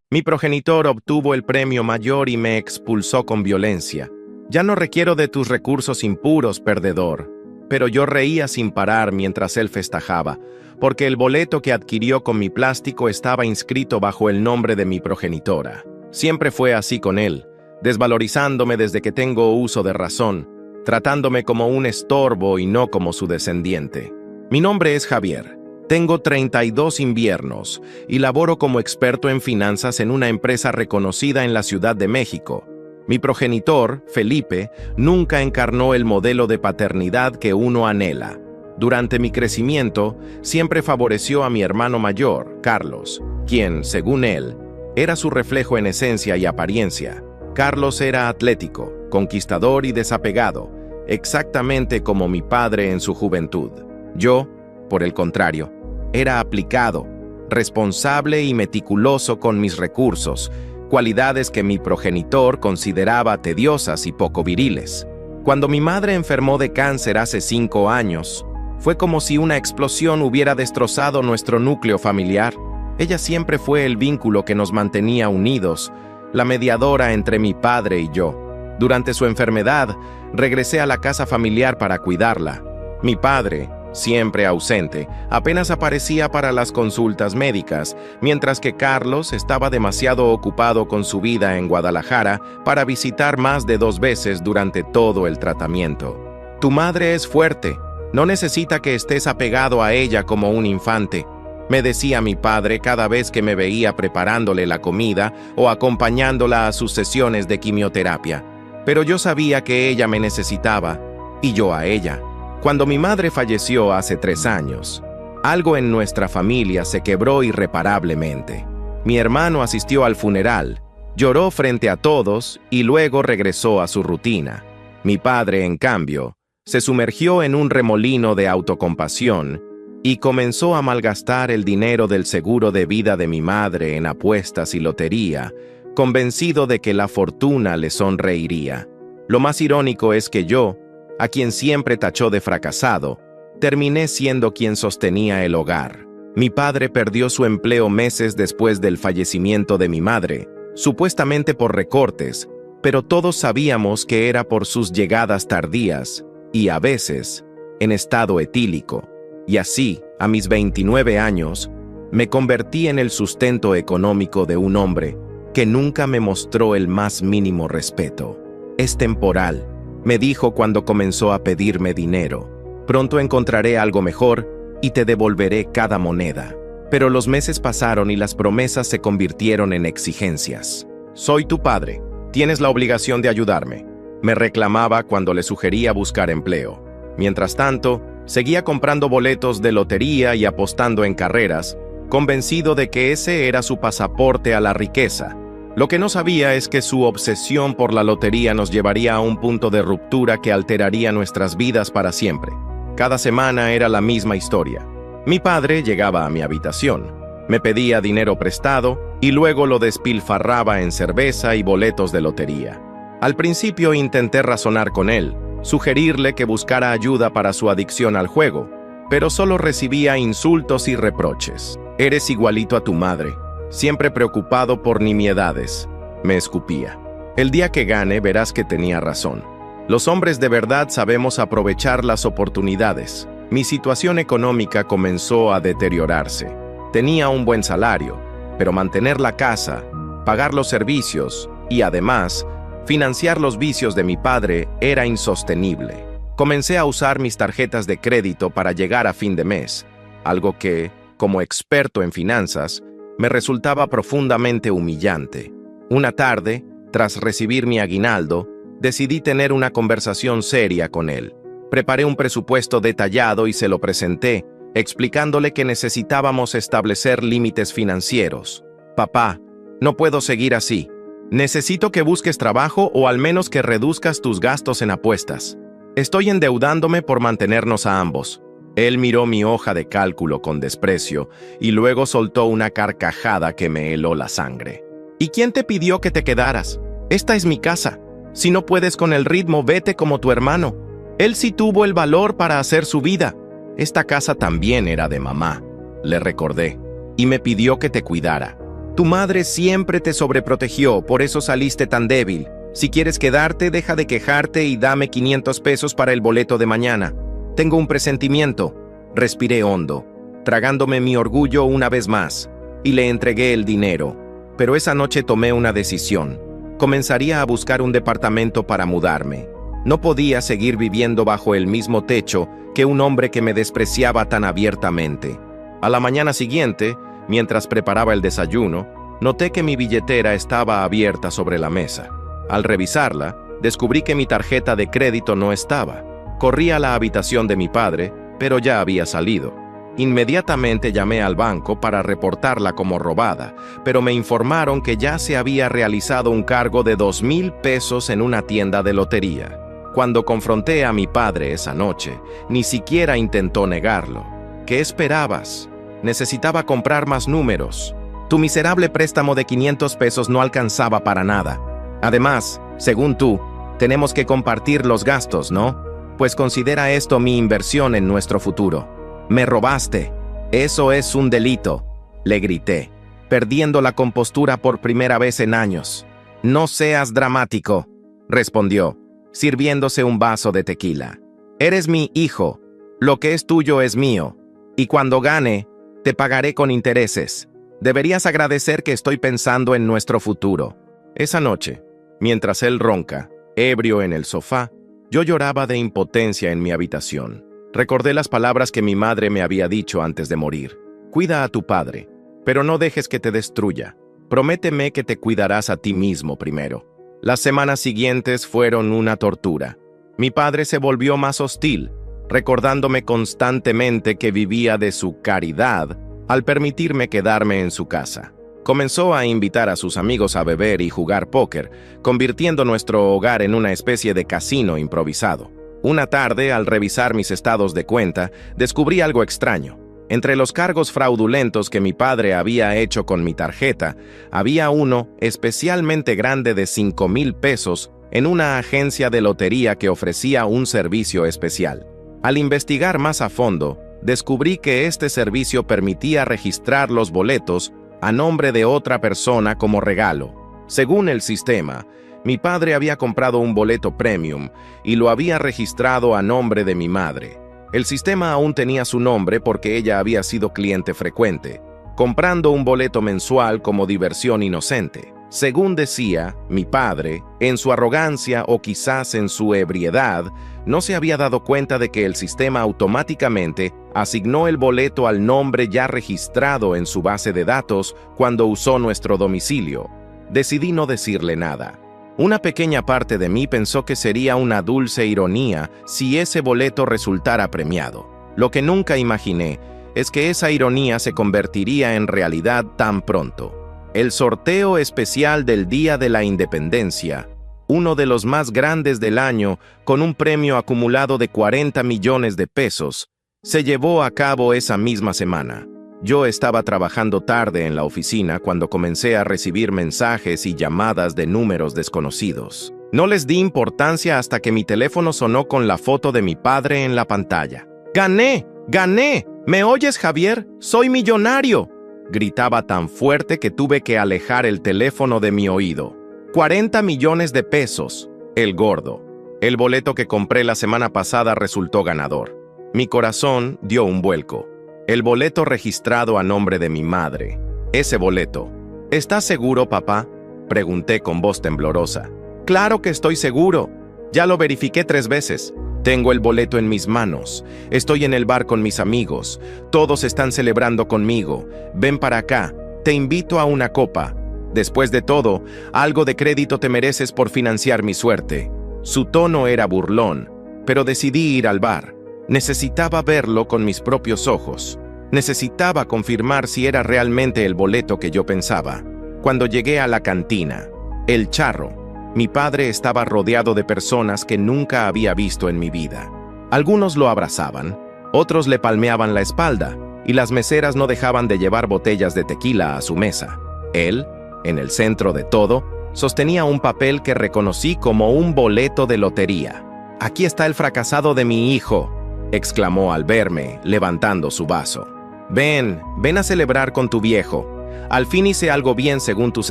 Mi progenitor obtuvo el premio mayor y me expulsó con violencia. Ya no requiero de tus recursos impuros, perdedor. Pero yo reía sin parar mientras él festejaba, porque el boleto que adquirió con mi plástico estaba inscrito bajo el nombre de mi progenitora. Siempre fue así con él, desvalorizándome desde que tengo uso de razón, tratándome como un estorbo y no como su descendiente. Mi nombre es Javier. Tengo 32 inviernos y laboro como experto en finanzas en una empresa reconocida en la Ciudad de México. Mi progenitor, Felipe, nunca encarnó el modelo de paternidad que uno anhela. Durante mi crecimiento, siempre favoreció a mi hermano mayor, Carlos, quien, según él, era su reflejo en esencia y apariencia. Carlos era atlético, conquistador y desapegado, exactamente como mi padre en su juventud. Yo, por el contrario, era aplicado, responsable y meticuloso con mis recursos, cualidades que mi progenitor consideraba tediosas y poco viriles. Cuando mi madre enfermó de cáncer hace 5 años, fue como si una explosión hubiera destrozado nuestro núcleo familiar. Ella siempre fue el vínculo que nos mantenía unidos, la mediadora entre mi padre y yo. Durante su enfermedad, regresé a la casa familiar para cuidarla. Mi padre, siempre ausente, apenas aparecía para las consultas médicas, mientras que Carlos estaba demasiado ocupado con su vida en Guadalajara para visitar más de 2 veces durante todo el tratamiento. Tu madre es fuerte, no necesita que estés apegado a ella como un infante, me decía mi padre cada vez que me veía preparándole la comida o acompañándola a sus sesiones de quimioterapia. Pero yo sabía que ella me necesitaba, y yo a ella. Cuando mi madre falleció hace 3 años, algo en nuestra familia se quebró irreparablemente. Mi hermano asistió al funeral, lloró frente a todos y luego regresó a su rutina. Mi padre, en cambio, se sumergió en un remolino de autocompasión y comenzó a malgastar el dinero del seguro de vida de mi madre en apuestas y lotería, convencido de que la fortuna le sonreiría. Lo más irónico es que yo, a quien siempre tachó de fracasado, terminé siendo quien sostenía el hogar. Mi padre perdió su empleo meses después del fallecimiento de mi madre, supuestamente por recortes, pero todos sabíamos que era por sus llegadas tardías y, a veces, en estado etílico. Y así, a mis 29 años, me convertí en el sustento económico de un hombre que nunca me mostró el más mínimo respeto. Es temporal, me dijo cuando comenzó a pedirme dinero. Pronto encontraré algo mejor y te devolveré cada moneda. Pero los meses pasaron y las promesas se convirtieron en exigencias. Soy tu padre, tienes la obligación de ayudarme, me reclamaba cuando le sugería buscar empleo. Mientras tanto, seguía comprando boletos de lotería y apostando en carreras, convencido de que ese era su pasaporte a la riqueza. Lo que no sabía es que su obsesión por la lotería nos llevaría a un punto de ruptura que alteraría nuestras vidas para siempre. Cada semana era la misma historia. Mi padre llegaba a mi habitación, me pedía dinero prestado y luego lo despilfarraba en cerveza y boletos de lotería. Al principio intenté razonar con él, sugerirle que buscara ayuda para su adicción al juego, pero solo recibía insultos y reproches. Eres igualito a tu madre, siempre preocupado por nimiedades, me escupía. El día que gane verás que tenía razón. Los hombres de verdad sabemos aprovechar las oportunidades. Mi situación económica comenzó a deteriorarse. Tenía un buen salario, pero mantener la casa, pagar los servicios y, además, financiar los vicios de mi padre era insostenible. Comencé a usar mis tarjetas de crédito para llegar a fin de mes, algo que, como experto en finanzas, me resultaba profundamente humillante. Una tarde, tras recibir mi aguinaldo, decidí tener una conversación seria con él. Preparé un presupuesto detallado y se lo presenté, explicándole que necesitábamos establecer límites financieros. Papá, no puedo seguir así. Necesito que busques trabajo o al menos que reduzcas tus gastos en apuestas. Estoy endeudándome por mantenernos a ambos. Él miró mi hoja de cálculo con desprecio y luego soltó una carcajada que me heló la sangre. ¿Y quién te pidió que te quedaras? Esta es mi casa. Si no puedes con el ritmo, vete como tu hermano. Él sí tuvo el valor para hacer su vida. Esta casa también era de mamá, le recordé, y me pidió que te cuidara. Tu madre siempre te sobreprotegió, por eso saliste tan débil. Si quieres quedarte, deja de quejarte y dame 500 pesos para el boleto de mañana. Tengo un presentimiento. Respiré hondo, tragándome mi orgullo una vez más, y le entregué el dinero. Pero esa noche tomé una decisión. Comenzaría a buscar un departamento para mudarme. No podía seguir viviendo bajo el mismo techo que un hombre que me despreciaba tan abiertamente. A la mañana siguiente, mientras preparaba el desayuno, noté que mi billetera estaba abierta sobre la mesa. Al revisarla, descubrí que mi tarjeta de crédito no estaba. Corrí a la habitación de mi padre, pero ya había salido. Inmediatamente llamé al banco para reportarla como robada, pero me informaron que ya se había realizado un cargo de 2,000 pesos en una tienda de lotería. Cuando confronté a mi padre esa noche, ni siquiera intentó negarlo. ¿Qué esperabas? Necesitaba comprar más números. Tu miserable préstamo de 500 pesos no alcanzaba para nada. Además, según tú, tenemos que compartir los gastos, ¿no? Pues considera esto mi inversión en nuestro futuro. Me robaste. Eso es un delito, le grité, perdiendo la compostura por primera vez en años. No seas dramático, respondió, sirviéndose un vaso de tequila. Eres mi hijo. Lo que es tuyo es mío. Y cuando gane, te pagaré con intereses. Deberías agradecer que estoy pensando en nuestro futuro. Esa noche, mientras él ronca, ebrio en el sofá, yo lloraba de impotencia en mi habitación. Recordé las palabras que mi madre me había dicho antes de morir. Cuida a tu padre, pero no dejes que te destruya. Prométeme que te cuidarás a ti mismo primero. Las semanas siguientes fueron una tortura. Mi padre se volvió más hostil, recordándome constantemente que vivía de su caridad al permitirme quedarme en su casa. Comenzó a invitar a sus amigos a beber y jugar póker, convirtiendo nuestro hogar en una especie de casino improvisado. Una tarde, al revisar mis estados de cuenta, descubrí algo extraño. Entre los cargos fraudulentos que mi padre había hecho con mi tarjeta, había uno especialmente grande de 5,000 pesos en una agencia de lotería que ofrecía un servicio especial. Al investigar más a fondo, descubrí que este servicio permitía registrar los boletos a nombre de otra persona como regalo. Según el sistema, mi padre había comprado un boleto premium y lo había registrado a nombre de mi madre. El sistema aún tenía su nombre porque ella había sido cliente frecuente, comprando un boleto mensual como diversión inocente. Según decía, mi padre, en su arrogancia o quizás en su ebriedad, no se había dado cuenta de que el sistema automáticamente asignó el boleto al nombre ya registrado en su base de datos cuando usó nuestro domicilio. Decidí no decirle nada. Una pequeña parte de mí pensó que sería una dulce ironía si ese boleto resultara premiado. Lo que nunca imaginé es que esa ironía se convertiría en realidad tan pronto. El sorteo especial del Día de la Independencia, uno de los más grandes del año, con un premio acumulado de 40 millones de pesos, se llevó a cabo esa misma semana. Yo estaba trabajando tarde en la oficina cuando comencé a recibir mensajes y llamadas de números desconocidos. No les di importancia hasta que mi teléfono sonó con la foto de mi padre en la pantalla. ¡Gané! ¡Gané! ¿Me oyes, Javier? ¡Soy millonario!, gritaba tan fuerte que tuve que alejar el teléfono de mi oído. 40 millones de pesos, el gordo. El boleto que compré la semana pasada resultó ganador. Mi corazón dio un vuelco. El boleto registrado a nombre de mi madre. Ese boleto. ¿Estás seguro, papá?, pregunté con voz temblorosa. Claro que estoy seguro. Ya lo verifiqué 3 veces. Tengo el boleto en mis manos. Estoy en el bar con mis amigos. Todos están celebrando conmigo. Ven para acá. Te invito a una copa. Después de todo, algo de crédito te mereces por financiar mi suerte. Su tono era burlón, pero decidí ir al bar. Necesitaba verlo con mis propios ojos. Necesitaba confirmar si era realmente el boleto que yo pensaba. Cuando llegué a la cantina, el charro, mi padre estaba rodeado de personas que nunca había visto en mi vida. Algunos lo abrazaban, otros le palmeaban la espalda, y las meseras no dejaban de llevar botellas de tequila a su mesa. Él, en el centro de todo, sostenía un papel que reconocí como un boleto de lotería. «Aquí está el fracasado de mi hijo», exclamó al verme, levantando su vaso. Ven a celebrar con tu viejo. Al fin hice algo bien según tus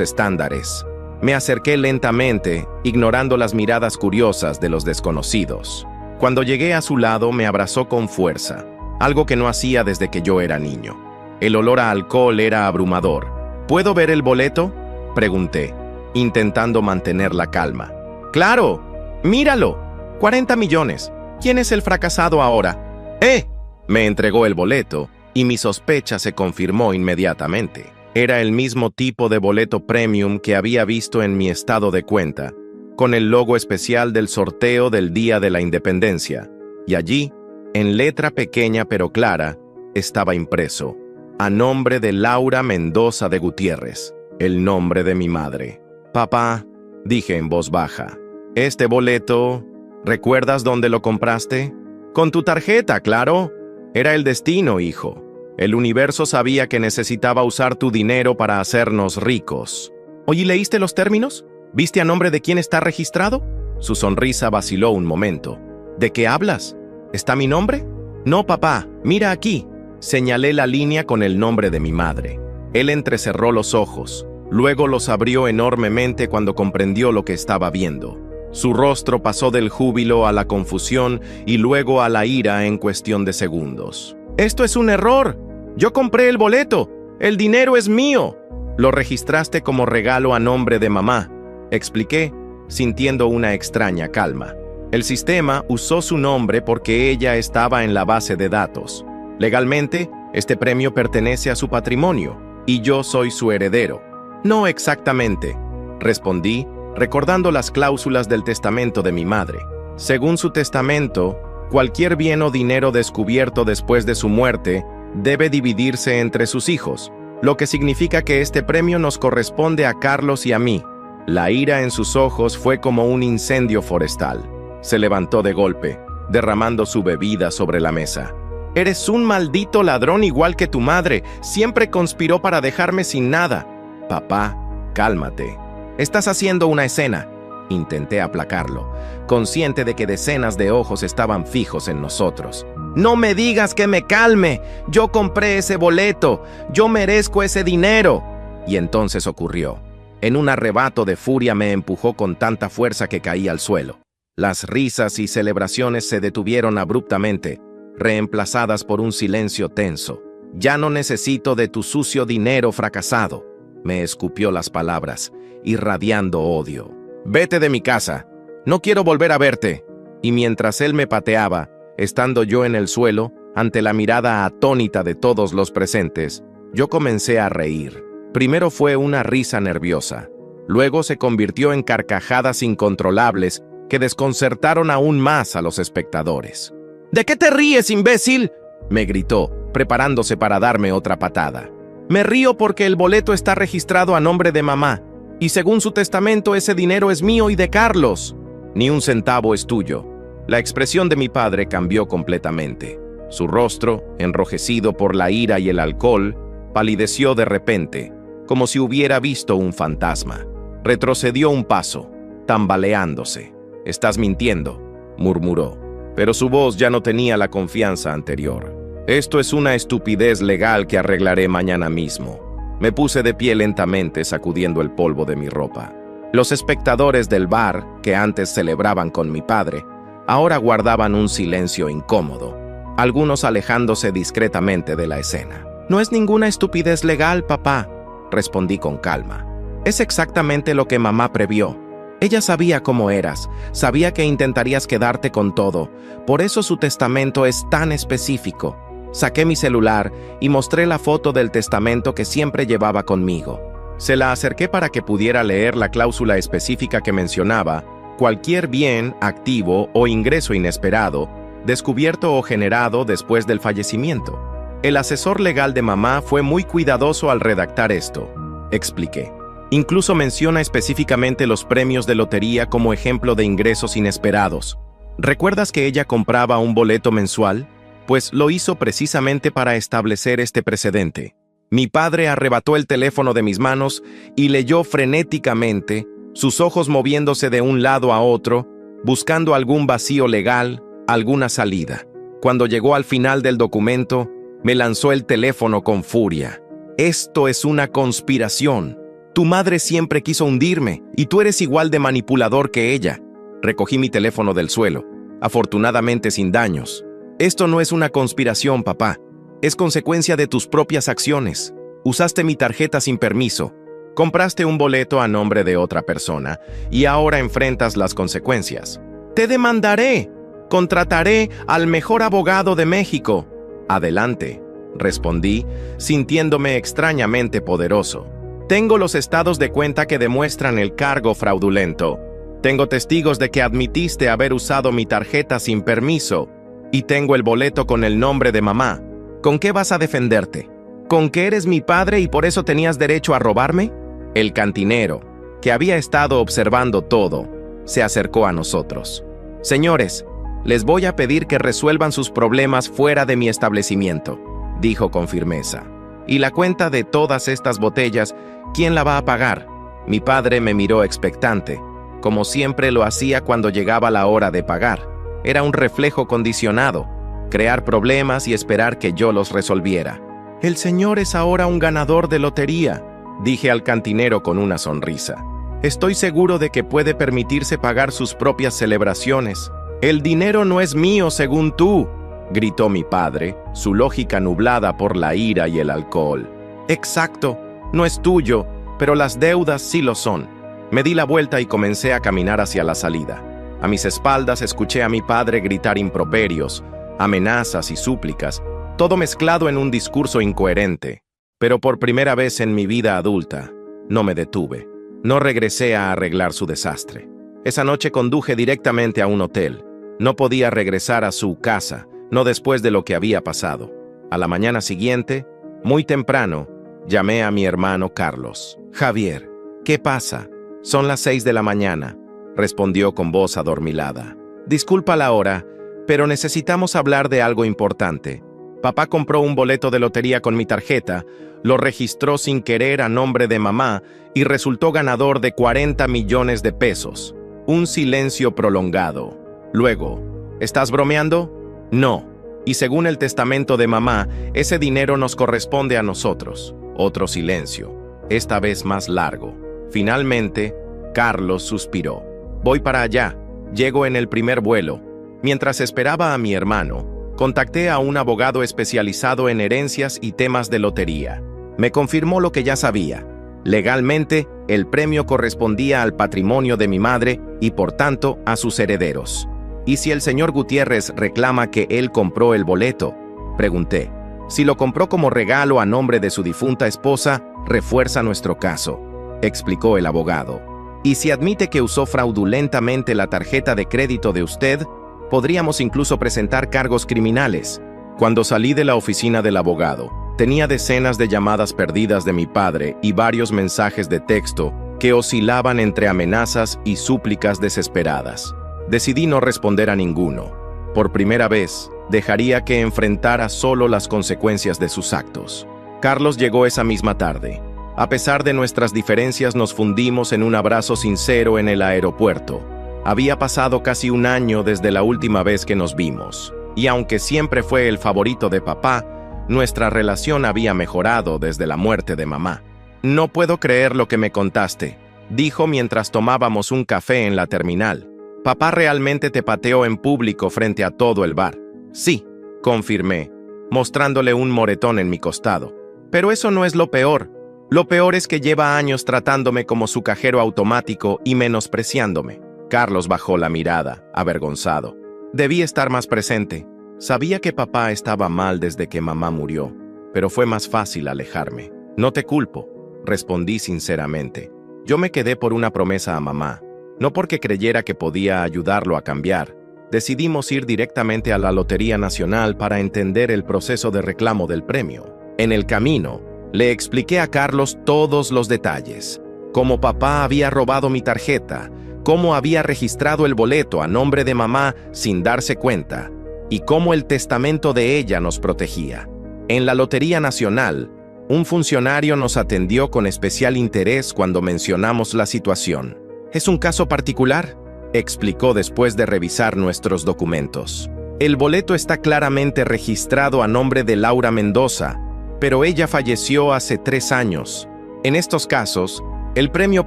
estándares. Me acerqué lentamente, ignorando las miradas curiosas de los desconocidos. Cuando llegué a su lado, me abrazó con fuerza, algo que no hacía desde que yo era niño. El olor a alcohol era abrumador. ¿Puedo ver el boleto?, pregunté, intentando mantener la calma. ¡Claro! ¡Míralo! 40 millones. ¿Quién es el fracasado ahora? ¡Eh! Me entregó el boleto y mi sospecha se confirmó inmediatamente. Era el mismo tipo de boleto premium que había visto en mi estado de cuenta, con el logo especial del sorteo del Día de la Independencia. Y allí, en letra pequeña pero clara, estaba impreso: a nombre de Laura Mendoza de Gutiérrez, el nombre de mi madre. Papá, dije en voz baja, este boleto, ¿recuerdas dónde lo compraste? Con tu tarjeta, claro. Era el destino, hijo. El universo sabía que necesitaba usar tu dinero para hacernos ricos. ¿Oye, leíste los términos? ¿Viste a nombre de quién está registrado? Su sonrisa vaciló un momento. ¿De qué hablas? ¿Está mi nombre? No, papá, mira aquí. Señalé la línea con el nombre de mi madre. Él entrecerró los ojos. Luego los abrió enormemente cuando comprendió lo que estaba viendo. Su rostro pasó del júbilo a la confusión y luego a la ira en cuestión de segundos. ¡Esto es un error! Yo compré el boleto. El dinero es mío. Lo registraste como regalo a nombre de mamá, expliqué, sintiendo una extraña calma. El sistema usó su nombre porque ella estaba en la base de datos. Legalmente, este premio pertenece a su patrimonio y yo soy su heredero. No exactamente, respondí, recordando las cláusulas del testamento de mi madre. Según su testamento, cualquier bien o dinero descubierto después de su muerte debe dividirse entre sus hijos, lo que significa que este premio nos corresponde a Carlos y a mí. La ira en sus ojos fue como un incendio forestal. Se levantó de golpe, derramando su bebida sobre la mesa. Eres un maldito ladrón igual que tu madre. Siempre conspiró para dejarme sin nada. Papá, cálmate. Estás haciendo una escena. Intenté aplacarlo, consciente de que decenas de ojos estaban fijos en nosotros. No me digas que me calme. Yo compré ese boleto. Yo merezco ese dinero. Y entonces ocurrió. En un arrebato de furia me empujó con tanta fuerza que caí al suelo. Las risas y celebraciones se detuvieron abruptamente, reemplazadas por un silencio tenso. Ya no necesito de tu sucio dinero fracasado. Me escupió las palabras, irradiando odio. Vete de mi casa. No quiero volver a verte. Y mientras él me pateaba, estando yo en el suelo, ante la mirada atónita de todos los presentes, yo comencé a reír. Primero fue una risa nerviosa. Luego se convirtió en carcajadas incontrolables que desconcertaron aún más a los espectadores. ¿De qué te ríes, imbécil?, me gritó, preparándose para darme otra patada. Me río porque el boleto está registrado a nombre de mamá, y según su testamento ese dinero es mío y de Carlos. Ni un centavo es tuyo. La expresión de mi padre cambió completamente. Su rostro, enrojecido por la ira y el alcohol, palideció de repente, como si hubiera visto un fantasma. Retrocedió un paso, tambaleándose. «Estás mintiendo», murmuró, pero su voz ya no tenía la confianza anterior. «Esto es una estupidez legal que arreglaré mañana mismo». Me puse de pie lentamente, sacudiendo el polvo de mi ropa. Los espectadores del bar, que antes celebraban con mi padre, ahora guardaban un silencio incómodo, algunos alejándose discretamente de la escena. «No es ninguna estupidez legal, papá», respondí con calma. «Es exactamente lo que mamá previó. Ella sabía cómo eras, sabía que intentarías quedarte con todo, por eso su testamento es tan específico». Saqué mi celular y mostré la foto del testamento que siempre llevaba conmigo. Se la acerqué para que pudiera leer la cláusula específica que mencionaba: cualquier bien, activo o ingreso inesperado, descubierto o generado después del fallecimiento. El asesor legal de mamá fue muy cuidadoso al redactar esto, expliqué. Incluso menciona específicamente los premios de lotería como ejemplo de ingresos inesperados. ¿Recuerdas que ella compraba un boleto mensual? Pues lo hizo precisamente para establecer este precedente. Mi padre arrebató el teléfono de mis manos y leyó frenéticamente, sus ojos moviéndose de un lado a otro, buscando algún vacío legal, alguna salida. Cuando llegó al final del documento, me lanzó el teléfono con furia. Esto es una conspiración. Tu madre siempre quiso hundirme, y tú eres igual de manipulador que ella. Recogí mi teléfono del suelo, afortunadamente sin daños. Esto no es una conspiración, papá. Es consecuencia de tus propias acciones. Usaste mi tarjeta sin permiso. Compraste un boleto a nombre de otra persona, y ahora enfrentas las consecuencias. ¡Te demandaré! Contrataré al mejor abogado de México. Adelante, respondí, sintiéndome extrañamente poderoso. Tengo los estados de cuenta que demuestran el cargo fraudulento. Tengo testigos de que admitiste haber usado mi tarjeta sin permiso. Y tengo el boleto con el nombre de mamá. ¿Con qué vas a defenderte? ¿Con que eres mi padre y por eso tenías derecho a robarme? El cantinero, que había estado observando todo, se acercó a nosotros. Señores, les voy a pedir que resuelvan sus problemas fuera de mi establecimiento, dijo con firmeza. Y la cuenta de todas estas botellas, ¿quién la va a pagar? Mi padre me miró expectante, como siempre lo hacía cuando llegaba la hora de pagar. Era un reflejo condicionado, crear problemas y esperar que yo los resolviera. El señor es ahora un ganador de lotería, dije al cantinero con una sonrisa. Estoy seguro de que puede permitirse pagar sus propias celebraciones. El dinero no es mío según tú, gritó mi padre, su lógica nublada por la ira y el alcohol. Exacto, no es tuyo, pero las deudas sí lo son. Me di la vuelta y comencé a caminar hacia la salida. A mis espaldas escuché a mi padre gritar improperios, amenazas y súplicas, todo mezclado en un discurso incoherente. Pero por primera vez en mi vida adulta, no me detuve. No regresé a arreglar su desastre. Esa noche conduje directamente a un hotel. No podía regresar a su casa, no después de lo que había pasado. A la mañana siguiente, muy temprano, llamé a mi hermano Carlos. Javier, ¿qué pasa? Son las 6 de la mañana, respondió con voz adormilada. Disculpa la hora, pero necesitamos hablar de algo importante. Papá compró un boleto de lotería con mi tarjeta, lo registró sin querer a nombre de mamá y resultó ganador de 40 millones de pesos. Un silencio prolongado. Luego, ¿estás bromeando? No. Y según el testamento de mamá, ese dinero nos corresponde a nosotros. Otro silencio, esta vez más largo. Finalmente, Carlos suspiró. Voy para allá. Llego en el primer vuelo. Mientras esperaba a mi hermano, contacté a un abogado especializado en herencias y temas de lotería. Me confirmó lo que ya sabía. Legalmente, el premio correspondía al patrimonio de mi madre y, por tanto, a sus herederos. ¿Y si el señor Gutiérrez reclama que él compró el boleto? Pregunté. Si lo compró como regalo a nombre de su difunta esposa, refuerza nuestro caso, explicó el abogado. Y si admite que usó fraudulentamente la tarjeta de crédito de usted, podríamos incluso presentar cargos criminales. Cuando salí de la oficina del abogado, tenía decenas de llamadas perdidas de mi padre y varios mensajes de texto que oscilaban entre amenazas y súplicas desesperadas. Decidí no responder a ninguno. Por primera vez, dejaría que enfrentara solo las consecuencias de sus actos. Carlos llegó esa misma tarde. A pesar de nuestras diferencias, nos fundimos en un abrazo sincero en el aeropuerto. Había pasado casi un año desde la última vez que nos vimos, y aunque siempre fue el favorito de papá, nuestra relación había mejorado desde la muerte de mamá. No puedo creer lo que me contaste, dijo mientras tomábamos un café en la terminal. Papá realmente te pateó en público frente a todo el bar. Sí, confirmé, mostrándole un moretón en mi costado. Pero eso no es lo peor. Lo peor es que lleva años tratándome como su cajero automático y menospreciándome. Carlos bajó la mirada, avergonzado. Debí estar más presente. Sabía que papá estaba mal desde que mamá murió, pero fue más fácil alejarme. No te culpo, respondí sinceramente. Yo me quedé por una promesa a mamá, no porque creyera que podía ayudarlo a cambiar. Decidimos ir directamente a la Lotería Nacional para entender el proceso de reclamo del premio. En el camino, le expliqué a Carlos todos los detalles. Cómo papá había robado mi tarjeta, cómo había registrado el boleto a nombre de mamá sin darse cuenta, y cómo el testamento de ella nos protegía. En la Lotería Nacional, un funcionario nos atendió con especial interés cuando mencionamos la situación. ¿Es un caso particular?, explicó después de revisar nuestros documentos. El boleto está claramente registrado a nombre de Laura Mendoza, pero ella falleció hace 3 años. En estos casos, el premio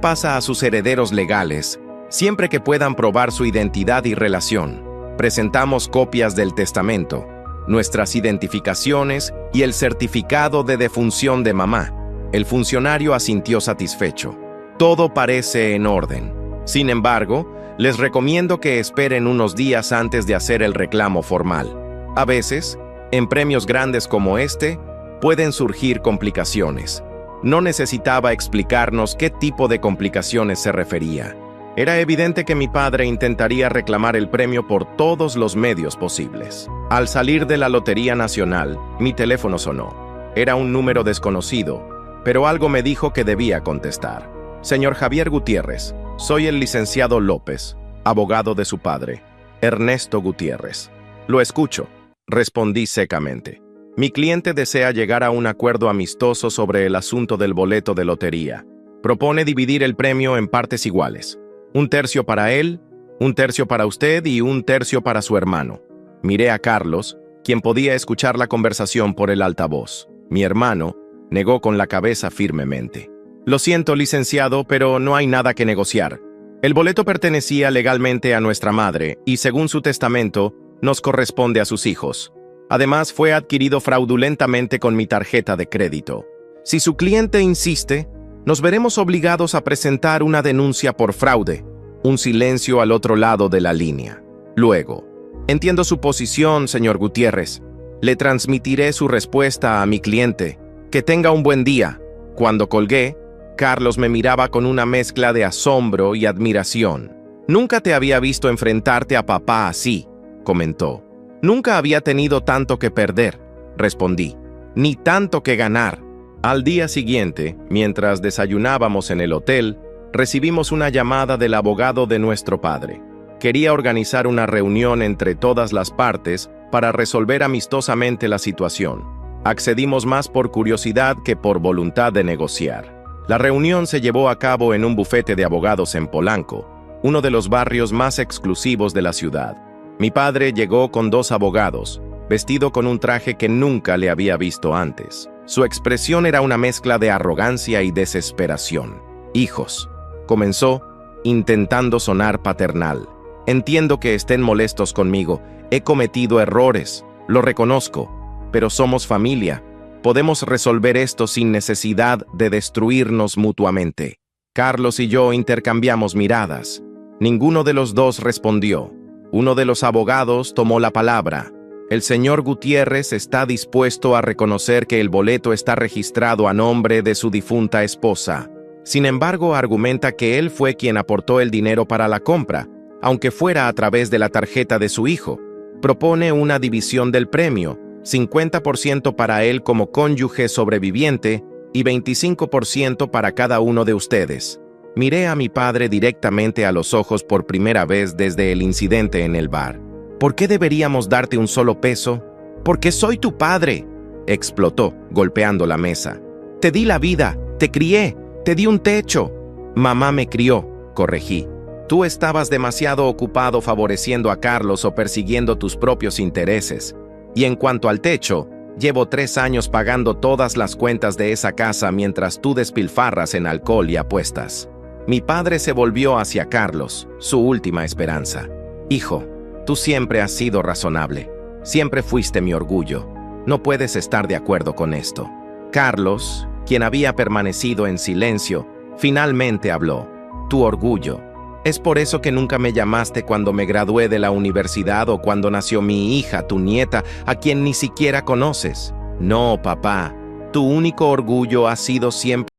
pasa a sus herederos legales, siempre que puedan probar su identidad y relación. Presentamos copias del testamento, nuestras identificaciones y el certificado de defunción de mamá. El funcionario asintió satisfecho. Todo parece en orden. Sin embargo, les recomiendo que esperen unos días antes de hacer el reclamo formal. A veces, en premios grandes como este, pueden surgir complicaciones. No necesitaba explicarnos qué tipo de complicaciones se refería. Era evidente que mi padre intentaría reclamar el premio por todos los medios posibles. Al salir de la Lotería Nacional, mi teléfono sonó. Era un número desconocido, pero algo me dijo que debía contestar. Señor Javier Gutiérrez, soy el licenciado López, abogado de su padre, Ernesto Gutiérrez. Lo escucho, respondí secamente. Mi cliente desea llegar a un acuerdo amistoso sobre el asunto del boleto de lotería. Propone dividir el premio en partes iguales. 1/3 para él, 1/3 para usted y 1/3 para su hermano. Miré a Carlos, quien podía escuchar la conversación por el altavoz. Mi hermano negó con la cabeza firmemente. Lo siento, licenciado, pero no hay nada que negociar. El boleto pertenecía legalmente a nuestra madre y, según su testamento, nos corresponde a sus hijos. Además, fue adquirido fraudulentamente con mi tarjeta de crédito. Si su cliente insiste, nos veremos obligados a presentar una denuncia por fraude. Un silencio al otro lado de la línea. Luego, entiendo su posición, señor Gutiérrez. Le transmitiré su respuesta a mi cliente. Que tenga un buen día. Cuando colgué, Carlos me miraba con una mezcla de asombro y admiración. Nunca te había visto enfrentarte a papá así, comentó. Nunca había tenido tanto que perder, respondí, ni tanto que ganar. Al día siguiente, mientras desayunábamos en el hotel, recibimos una llamada del abogado de nuestro padre. Quería organizar una reunión entre todas las partes para resolver amistosamente la situación. Accedimos más por curiosidad que por voluntad de negociar. La reunión se llevó a cabo en un bufete de abogados en Polanco, uno de los barrios más exclusivos de la ciudad. Mi padre llegó con 2 abogados, vestido con un traje que nunca le había visto antes. Su expresión era una mezcla de arrogancia y desesperación. Hijos, comenzó, intentando sonar paternal. Entiendo que estén molestos conmigo. He cometido errores, lo reconozco, pero somos familia. Podemos resolver esto sin necesidad de destruirnos mutuamente. Carlos y yo intercambiamos miradas. Ninguno de los dos respondió. Uno de los abogados tomó la palabra. El señor Gutiérrez está dispuesto a reconocer que el boleto está registrado a nombre de su difunta esposa. Sin embargo, argumenta que él fue quien aportó el dinero para la compra, aunque fuera a través de la tarjeta de su hijo. Propone una división del premio, 50% para él como cónyuge sobreviviente y 25% para cada uno de ustedes. Miré a mi padre directamente a los ojos por primera vez desde el incidente en el bar. ¿Por qué deberíamos darte un solo peso? Porque soy tu padre, explotó, golpeando la mesa. Te di la vida, te crié, te di un techo. Mamá me crió, corregí. Tú estabas demasiado ocupado favoreciendo a Carlos o persiguiendo tus propios intereses. Y en cuanto al techo, llevo 3 años pagando todas las cuentas de esa casa mientras tú despilfarras en alcohol y apuestas. Mi padre se volvió hacia Carlos, su última esperanza. Hijo, tú siempre has sido razonable. Siempre fuiste mi orgullo. No puedes estar de acuerdo con esto. Carlos, quien había permanecido en silencio, finalmente habló. Tu orgullo. ¿Es por eso que nunca me llamaste cuando me gradué de la universidad o cuando nació mi hija, tu nieta, a quien ni siquiera conoces? No, papá. Tu único orgullo ha sido siempre